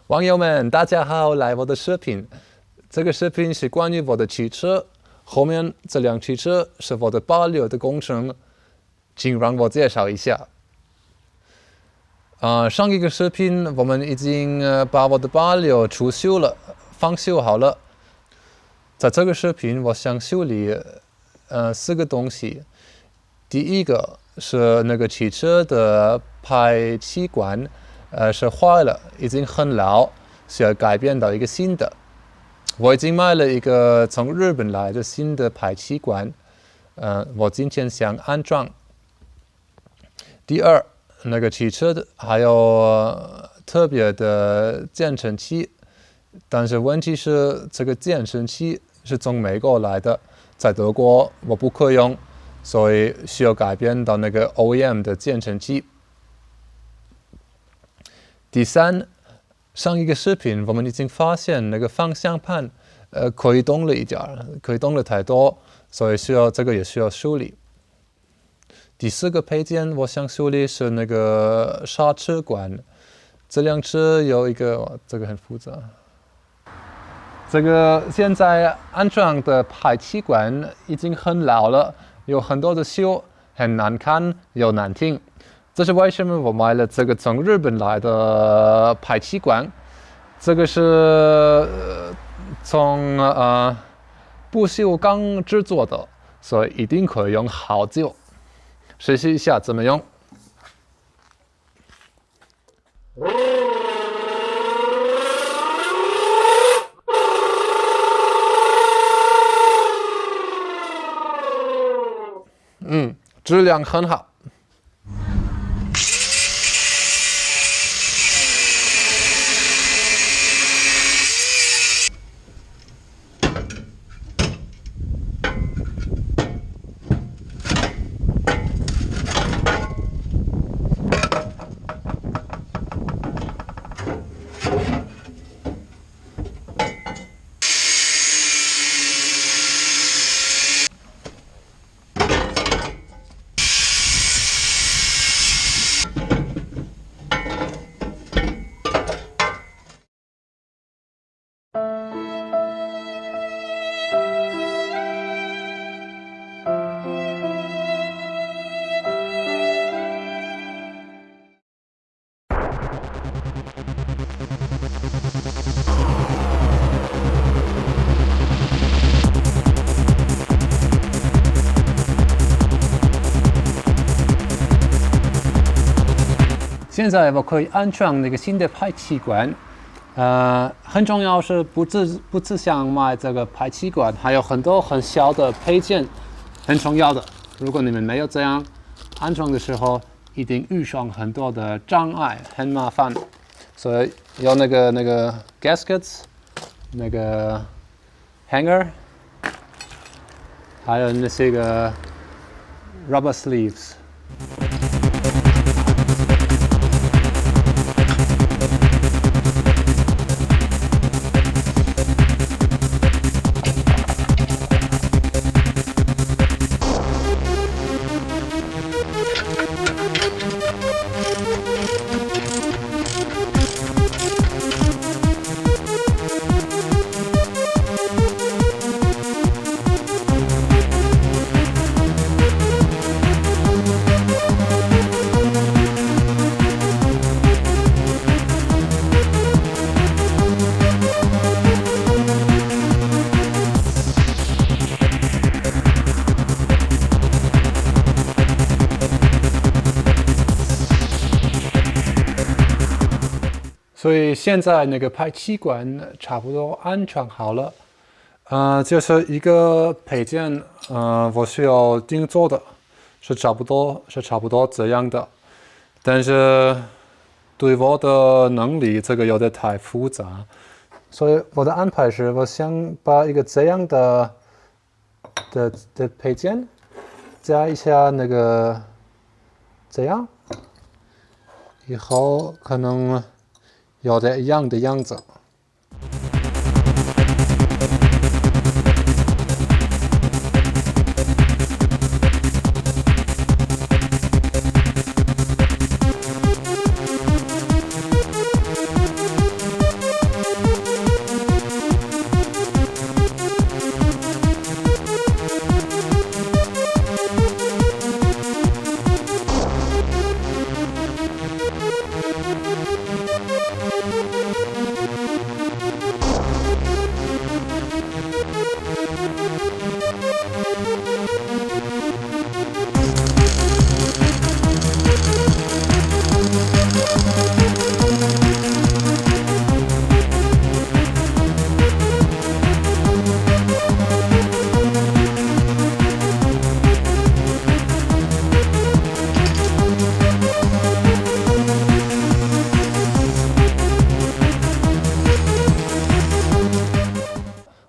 网友们，大家好，来我的视频。这个视频是关于我的汽车，后面这辆汽车是我的保留的工程，请让我介绍一下。上一个视频我们已经把我的保留出修了，放修好了。在这个视频，我想修理4个东西。第一个是那个汽车的排气管。是坏了，已经很老，需要改变到一个新的。我已经买了一个从日本来的新的排气管，我今天想安装。第二，那个汽车的还有特别的减震器，但是问题是这个减震器是从美国来的，在德国我不可用，所以需要改变到那个 OEM 的减震器。第三，上一个视频我们已经发现那个方向盘可以动了一点，可以动了太多，所以这个也需要修理。第4个配件我想修理是那个刹车管，这辆车有一个这个很复杂。这个现在安装的排气管已经很老了，有很多的锈，很难看又难听。这是为什么我买了这个从日本来的排气管。这个是从不锈钢制作的，所以一定可以用好久。试试一下怎么用。质量很好。现在我可以安装那个新的排气管，很重要是不只想买这个排气管，还有很多很小的配件，很重要的。如果你们没有这样安装的时候，一定遇上很多的障碍，很麻烦。所以有那个 gaskets， 那个 hanger， 还有那些个 rubber sleeves。所以现在那个排气管差不多安装好了，就是一个配件，我需要定做的，是差不多这样的，但是对我的能力这个有点太复杂，所以我的安排是，我想把一个这样的配件加一下那个这样，以后可能有点一样的样子。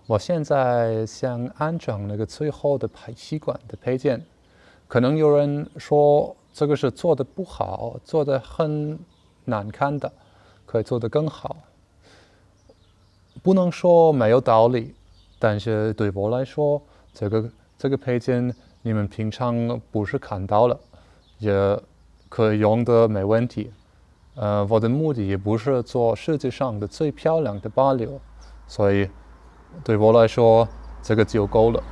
我现在想安装那个最后的排气管的配件。可能有人说这个是做的不好，做的很难看的，可以做得更好。不能说没有道理，但是对我来说，这个配件你们平常不是看到了，也可以用的没问题。我的目的也不是做世界上的最漂亮的八流，所以对我来说这个就够了。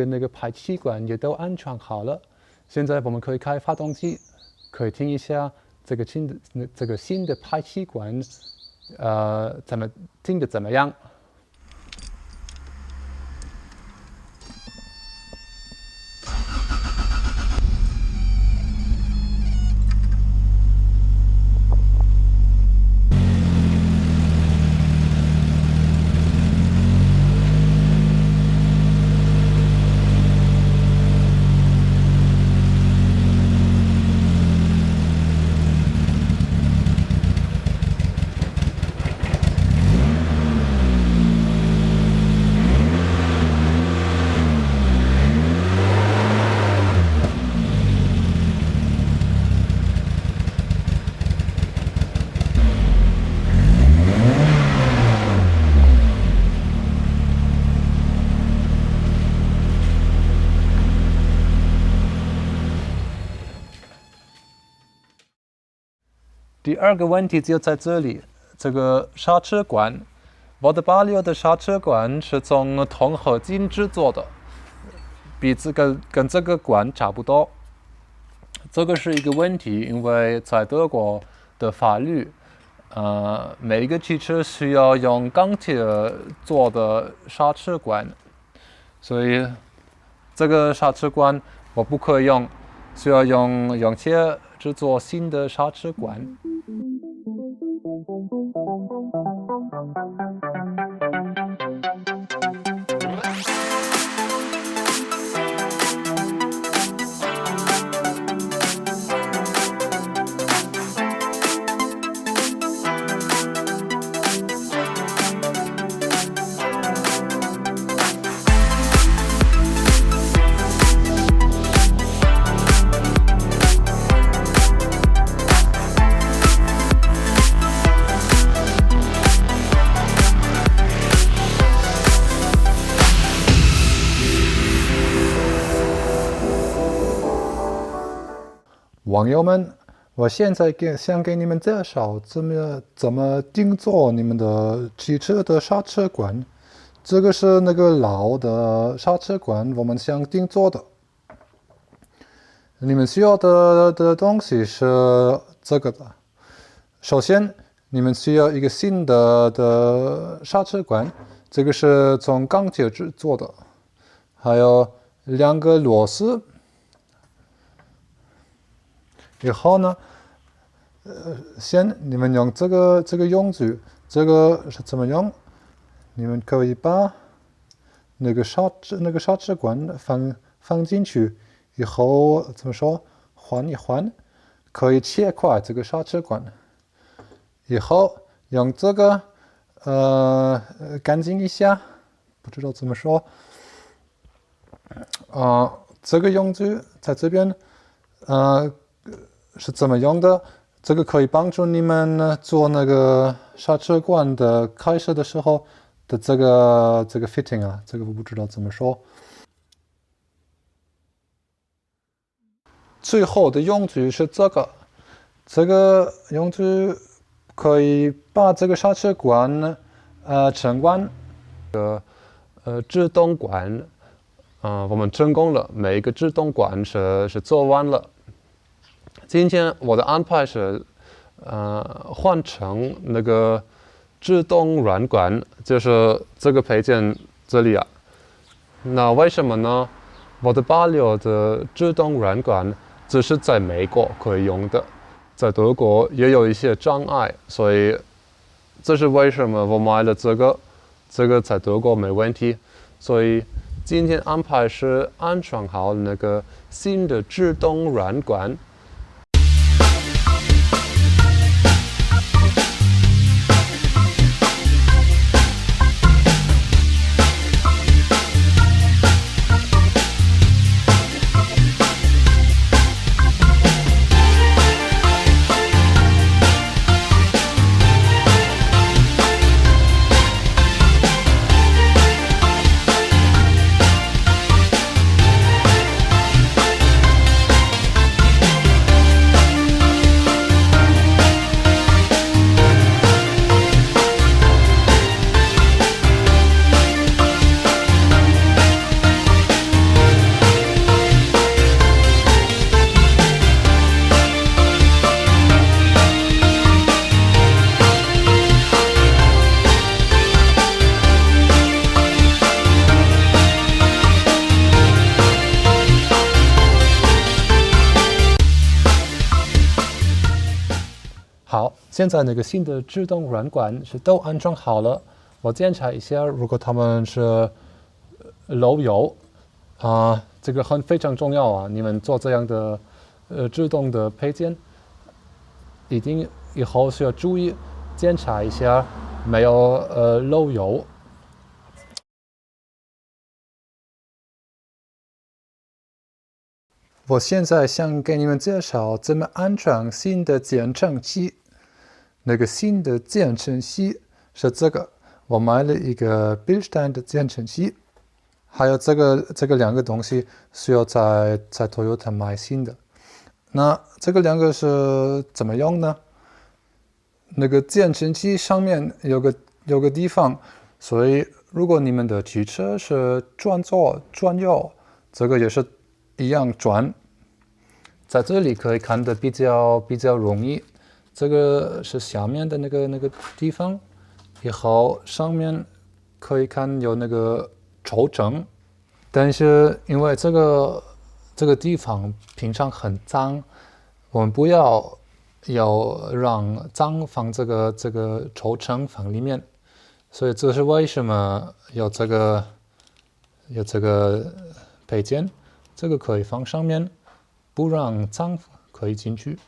那个排气管也都安装好了，现在我们可以开发动机，可以听一下这个新的排气管，听得怎么样？第二个问题就在这里，这个刹车管，我的816的刹车管是从铜合金制作的，跟这个管差不多。这个是一个问题，因为在德国的法律，每一个汽车需要用钢铁做的刹车管，所以这个刹车管我不可以用，需要用用铁制作新的刹车管。网友们，我现在想给你们介绍怎么定做你们的汽车的刹车管。这个是那个老的刹车管，我们想定做的。你们需要的东西是这个的。首先，你们需要一个新的刹车管，这个是从钢铁制作的，还有2个螺丝。以后呢，先你们用这个用具，这个是怎么用？你们可以把那个刹车管放进去，以后怎么说？换一换，可以切开这个刹车管。以后用这个干净一下，不知道怎么说。这个用具在这边，是怎么用的？这个可以帮助你们做那个刹车管的开始的时候的这个 fitting 啊，这个我不知道怎么说。最后的用具是这个用具可以把这个刹车管撑完。制动管，我们成功了，每一个制动管是做完了。今天我的安排是，换成那个制动软管，就是这个配件这里啊。那为什么呢？我的8.6的制动软管只是在美国可以用的，在德国也有一些障碍，所以这是为什么我买了这个。这个在德国没问题，所以今天安排是安装好那个新的制动软管。好，现在那个新的制动软管是都安装好了。我检查一下，如果它们是漏油这个非常重要啊！你们做这样的制动的配件，一定以后需要注意检查一下没有漏油。我现在想给你们介绍怎么安装新的减震器。那个新的减震器是这个，我买了一个Bilstein的减震器，还有这个两个东西需要在Toyota买新的。那这个两个是怎么用呢？那个减震器上面有个地方，所以如果你们的汽车是转左转右，这个也是一样转。在这里可以看得比较容易。这个是下面的那个地方，以后上面可以看有那个抽绳，但是因为这个地方平常很脏，我们不要让脏放这个抽绳放里面，所以这是为什么有这个配件，这个可以放上面，不让脏可以进去。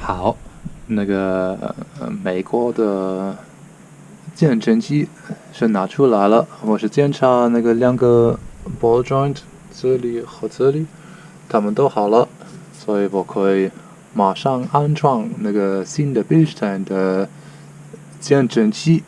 好，美国的减震器是拿出来了，我是检查两个 ball joint 这里和这里，它们都好了，所以我可以马上安装新的Bilstein的减震器。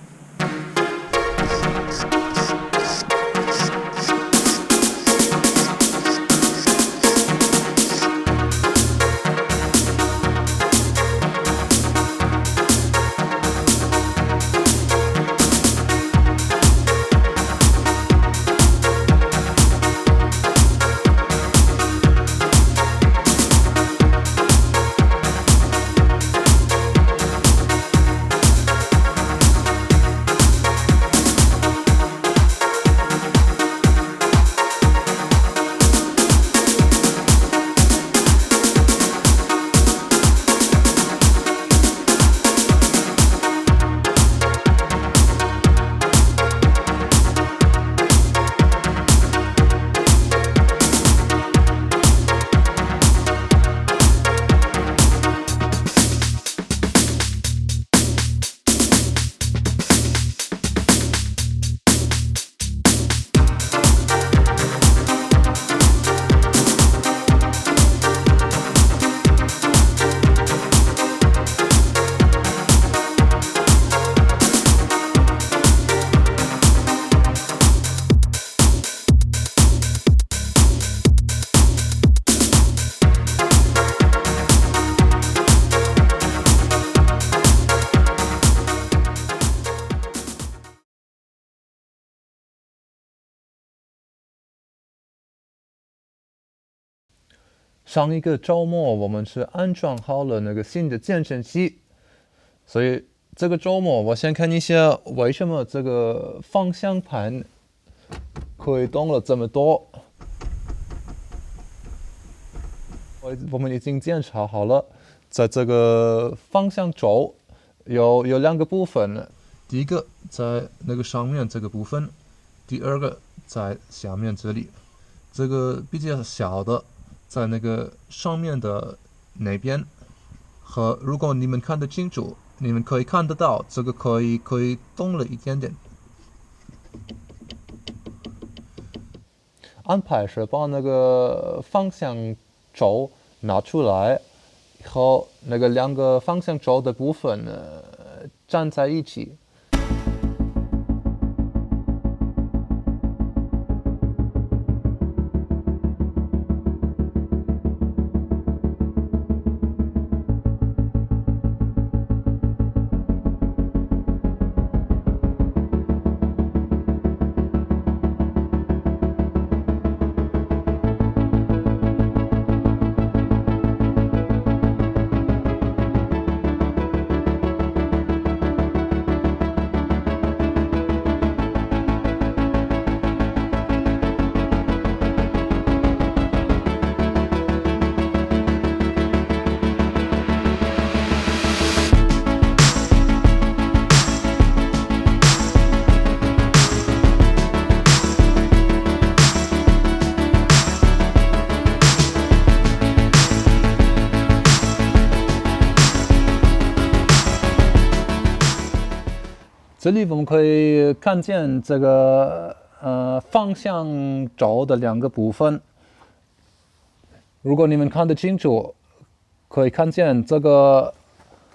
上一个周末我们是安装好了新的健身器，所以这个周末我先看一下为什么这个方向盘可以动了这么多。我们已经检查好了，在这个方向轴有两个部分，第一个在上面这个部分，第二个在下面这里，这个比较小的在上面的那边，和如果你们看得清楚，你们可以看得到这个可以动了一点点。安排是把方向轴拿出来，和两个方向轴的部分站在一起。这里我们可以看见这个方向轴的两个部分。如果你们看得清楚，可以看见这个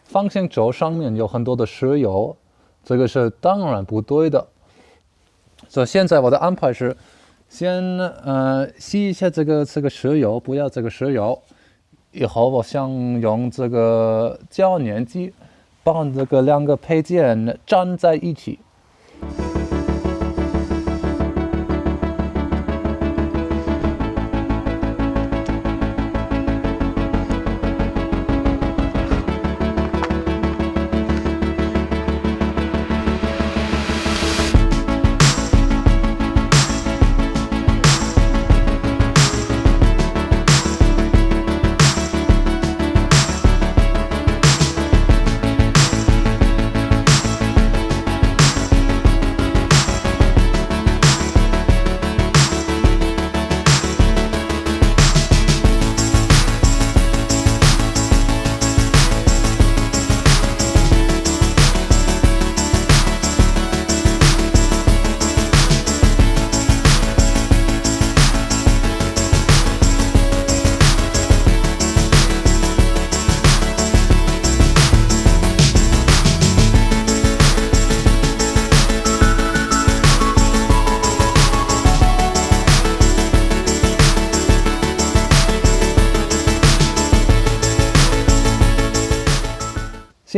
方向轴上面有很多的石油，这个是当然不对的。所以现在我的安排是，先吸一下这个石油，不要这个石油。以后我想用这个胶粘剂把两个配件粘在一起。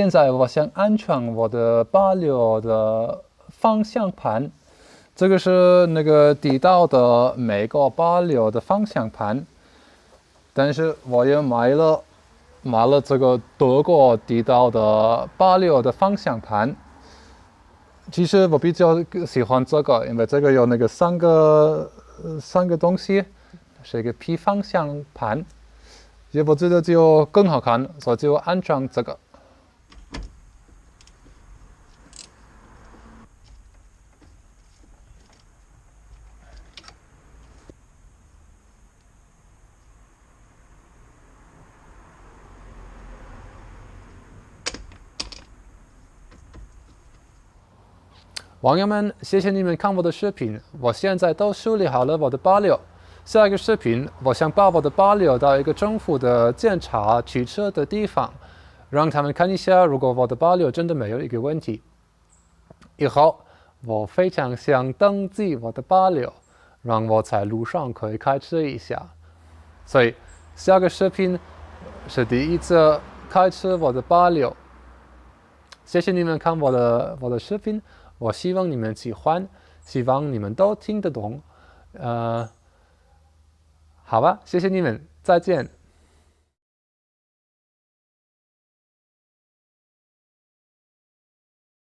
现在我想安装我的86的方向盘，这个是那个地道的美国86的方向盘，但是我也买了这个德国地道的86的方向盘。其实我比较喜欢这个，因为这个有那个三个东西，是一个 P 方向盘，我觉得就更好看，所以就安装这个。网友们，谢谢你们看我的视频，我现在都修理好了我的86。下一个视频，我想把我的86到一个政府的检查汽车的地方，让他们看一下，如果我的86真的没有一个问题。以后我非常想登记我的86，让我在路上可以开车一下。所以下个视频是第一次开车我的86。谢谢你们看我的视频，我希望你们喜欢，希望你们都听得懂。好吧，谢谢你们，再见。